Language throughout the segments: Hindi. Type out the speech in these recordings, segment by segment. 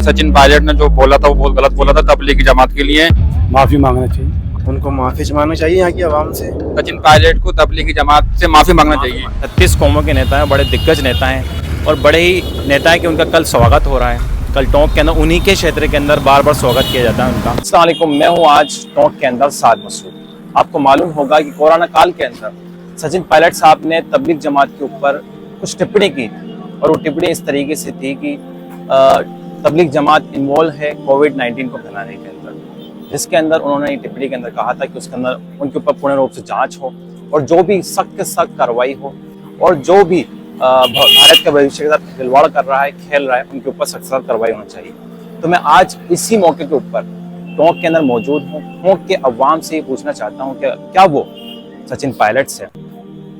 सचिन पायलट ने जो बोला था वो बहुत गलत बोला था तबलीगी जमात के लिए। माफी मांगना चाहिए, उनको माफी मांगनी चाहिए यहाँ की आवाम से। सचिन पायलट को तबलीगी जमात से माफी मांगना चाहिए। 36 कौमों के नेता हैं, बड़े दिग्गज नेता हैं और बड़े ही नेता हैं कि उनका कल स्वागत हो रहा है। कल टोंक के अंदर उन्हीं के क्षेत्र के अंदर बार बार स्वागत किया जाता है उनका। अस्सलाम वालेकुम, मैं हूँ आज टोंक के अंदर साद मसूद। आपको मालूम होगा कि कोरोना काल के अंदर सचिन पायलट साहब ने तबलीग जमात के ऊपर कुछ टिप्पणी की थी और वो टिप्पणी इस तरीके से थी कि तबलीग जमात इन्वॉल्व है कोविड-19 को फैलाने के अंदर, जिसके अंदर उन्होंने टिप्पणी के अंदर कहा था कि उसके अंदर उनके ऊपर पूर्ण रूप से जांच हो और जो भी सख्त से सख्त कार्रवाई हो और जो भी भारत के भविष्य के साथ खिलवाड़ कर रहा है, खेल रहा है, उनके ऊपर सख्त सख्त कार्रवाई होनी चाहिए। तो मैं आज इसी मौके के ऊपर टोंक के अंदर मौजूद हूँ। टोंक के अवाम से ये पूछना चाहता हूँ कि क्या वो सचिन पायलट से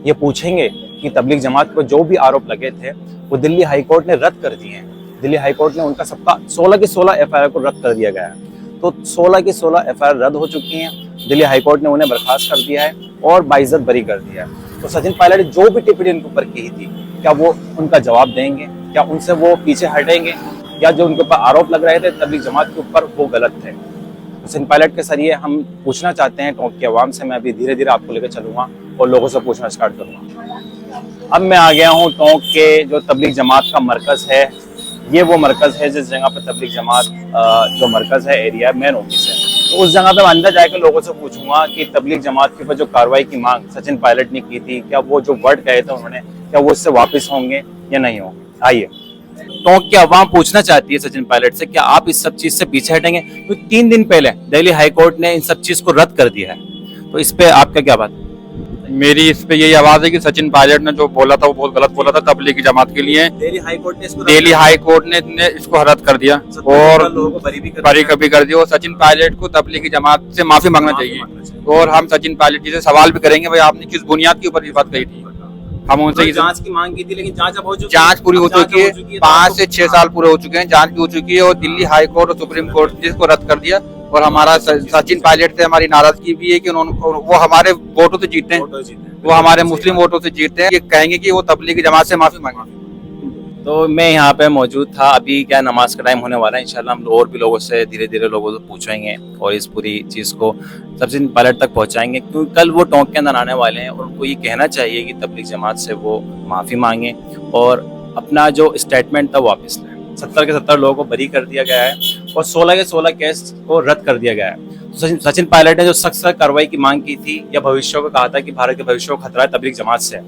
ये पूछेंगे कि तबलीग जमात पर जो भी आरोप लगे थे वो दिल्ली हाईकोर्ट ने रद्द कर दिए हैं। दिल्ली हाईकोर्ट ने उनका सबका 16 की 16 एफआईआर को रद्द कर दिया गया है। तो 16 की 16 एफआईआर रद्द हो चुकी हैं। दिल्ली हाईकोर्ट ने उन्हें बर्खास्त कर दिया है और बाइज्जत बरी कर दिया है। तो सचिन पायलट जो भी टिप्पणी उनके ऊपर की थी, क्या वो उनका जवाब देंगे? क्या उनसे वो पीछे हटेंगे? या जो उनके ऊपर आरोप लग रहे थे तबलीग जमात के ऊपर वो गलत थे? सचिन पायलट के जरिए हम पूछना चाहते हैं टोंक के अवाम से। मैं अभी धीरे धीरे आपको लेकर चलूंगा और लोगों से पूछना स्टार्ट करूंगा। अब मैं आ गया हूँ टोंक के जो तबलीग जमात का मरकज है। ये वो मरकज है जिस जगह पर तबलीग जमात जो मरकज है, एरिया मेन ऑफिस है। तो उस जगह पे मैं अंदर जाकर लोगों से पूछूंगा कि तबलीग जमात के ऊपर जो कार्रवाई की मांग सचिन पायलट ने की थी, क्या वो जो वर्ड कहे थे उन्होंने, क्या वो इससे वापस होंगे या नहीं होंगे? आइए, टोंक के अवाम पूछना चाहती है सचिन पायलट से, क्या आप इस सब चीज से पीछे हटेंगे? क्योंकि 3 दिन पहले दिल्ली हाईकोर्ट ने इन सब चीज को रद्द कर दिया है। तो इस पे आपका क्या बात? मेरी इस पे यही आवाज है कि सचिन पायलट ने जो बोला था वो बहुत गलत बोला था तबलीगी जमात के लिए। दिल्ली हाईकोर्ट ने इसको रद्द कर दिया और बरी कभी कर दिया। और सचिन पायलट को तबलीगी जमात से माफी मांगना चाहिए। और हम सचिन पायलट जी से सवाल भी करेंगे, भाई आपने किस बुनियाद के ऊपर ये बात कही थी? हम उनसे जांच की मांग की थी, लेकिन जांच अब हो चुकी है। जांच पूरी हो चुकी है, 5 से 6 साल पूरे हो चुके हैं, जांच भी हो चुकी है और दिल्ली हाई कोर्ट और सुप्रीम कोर्ट ने इसको रद्द कर दिया। और हमारा सचिन पायलट से हमारी नाराजगी भी है कि वो हमारे वोटों से जीते हैं, वो हमारे मुस्लिम वोटों से जीते हैं। ये कहेंगे कि वो तबलीगी जमात से माफी मांगे। तो मैं यहाँ पे मौजूद था। अभी क्या नमाज का टाइम होने वाला है, इंशाल्लाह हम और भी लोगों से धीरे धीरे लोगों से पूछेंगे और इस पूरी चीज़ को सचिन पायलट तक पहुँचाएंगे, क्योंकि कल वो टोंक के अंदर आने वाले हैं और उनको ये कहना चाहिए कि तबलीग जमात से वो माफ़ी मांगे और अपना जो स्टेटमेंट था वापस लें। 70 के 70 लोगों को बरी कर दिया गया है और 16 के 16 केस को रद्द कर दिया गया है। तो सचिन पायलट ने जो सख्त कार्रवाई की मांग की थी या भविष्य को कहा था कि भारत के भविष्य को खतरा है तबलीग जमात से,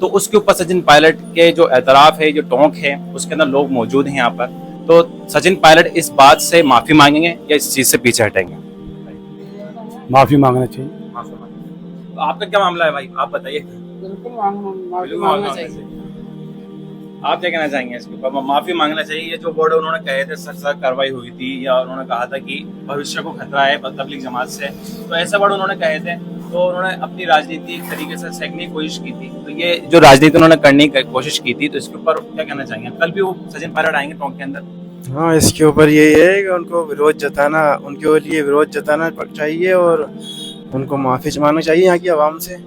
तो उसके ऊपर सचिन पायलट के जो एतराफ़ है, जो टोंक है, उसके अंदर लोग मौजूद हैं यहाँ पर। तो सचिन पायलट इस बात से माफ़ी मांगेंगे या इस चीज़ से पीछे हटेंगे? माफी मांगना चाहिए। तो आपका क्या मामला है भाई, आप बताइए। बिल्कुल मांगना चाहिए। आप क्या कहना चाहेंगे इसके ऊपर? माफी मांगना चाहिए। ये जो वर्ड उन्होंने कहे थे, सख्त कार्रवाई हुई थी या उन्होंने कहा था कि भविष्य को खतरा है तबलीग जमात से, तो ऐसे वर्ड उन्होंने कहे थे। तो उन्होंने अपनी राजनीति एक तरीके से सेकने की कोशिश की थी। तो ये जो राजनीति उन्होंने करने की कोशिश की थी, तो इसके ऊपर क्या कहना चाहेंगे? कल भी वो सचिन पायलट आएंगे टोंक के अंदर। हाँ, इसके ऊपर यही है कि उनको विरोध जताना, उनके लिए विरोध जताना चाहिए और उनको माफी मांगनी चाहिए यहाँ की आवाम से।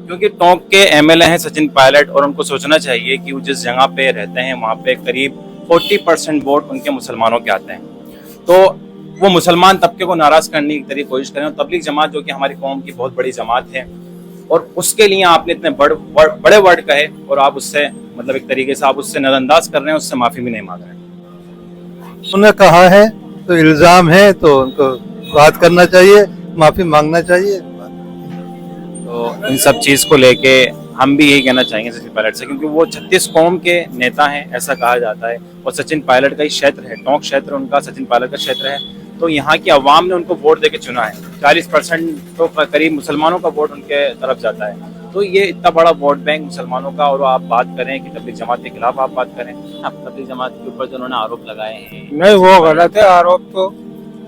क्योंकि टोंक के एमएलए हैं सचिन पायलट और उनको सोचना चाहिए कि वो जिस जगह पे रहते हैं वहाँ पे करीब 40% वोट उनके मुसलमानों के आते हैं। तो वो मुसलमान तबके को नाराज करने की तरीके कोशिश करें। तबलीग जमात जो कि हमारी कौम की बहुत बड़ी जमात है और उसके लिए आपने इतने बड़े वर्ड कहे और आप उससे मतलब एक तरीके से आप उससे नजरअंदाज कर रहे हैं, उससे माफी भी नहीं मांग रहे हैं। उन्होंने कहा है तो इल्जाम है तो उनको बात करना चाहिए, माफी मांगना चाहिए। तो इन सब चीज़ को लेके हम भी यही कहना चाहेंगे सचिन पायलट से, क्योंकि वो 36 कौम के नेता हैं ऐसा कहा जाता है और सचिन पायलट का ही क्षेत्र है, टोंक क्षेत्र उनका सचिन पायलट का क्षेत्र है। तो यहाँ की आवाम ने उनको वोट देके चुना है। 40% तो करीब मुसलमानों का वोट उनके तरफ जाता है। तो ये इतना बड़ा वोट बैंक मुसलमानों का, और आप बात करें कि तबलीग जमात के खिलाफ आप बात करें, तबलीग जमात के ऊपर जो उन्होंने आरोप लगाए हैं, नहीं, वो गलत है आरोप तो,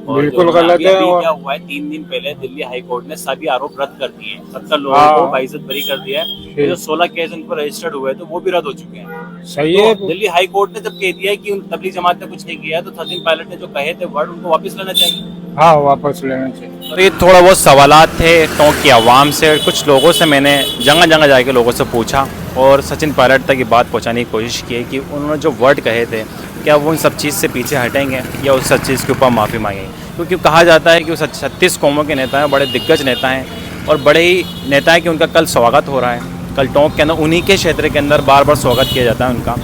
बिल्कुल गलत है। क्या हुआ है, 3 दिन पहले दिल्ली हाईकोर्ट ने सभी आरोप रद्द कर दिए हैं। 70 लोगों को बाइज्जत बरी कर दिया है। जो 16 केस उन पर रजिस्टर्ड हुए तो वो भी रद्द हो चुके हैं। सही तो है। दिल्ली हाईकोर्ट ने जब कह दिया है कि तबलीग जमात ने कुछ नहीं किया है, तो सचिन पायलट ने जो कहे थे वर्ड उनको वापस लेना चाहिए। हाँ, वापस लेना चाहिए। तो ये थोड़ा बहुत सवालात थे टोंक की आवाम से, कुछ लोगों से मैंने जगह जगह जाके लोगों से पूछा और सचिन पायलट तक ये बात पहुंचाने की कोशिश की है कि उन्होंने जो वर्ड कहे थे क्या वो उन सब चीज़ से पीछे हटेंगे या उस सब चीज़ के ऊपर माफ़ी मांगेंगे, क्योंकि कहा जाता है कि वो 36 कौमों के नेता हैं, बड़े दिग्गज नेता हैं और बड़े ही नेता हैं कि उनका कल स्वागत हो रहा है। कल टोंक के अंदर उन्हीं के क्षेत्र के अंदर बार बार स्वागत किया जाता है उनका।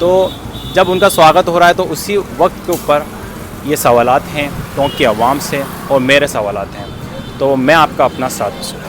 तो जब उनका स्वागत हो रहा है तो उसी वक्त के ऊपर ये सवालात हैं टोंक की आवाम से और मेरे सवालात हैं। तो मैं आपका अपना साथ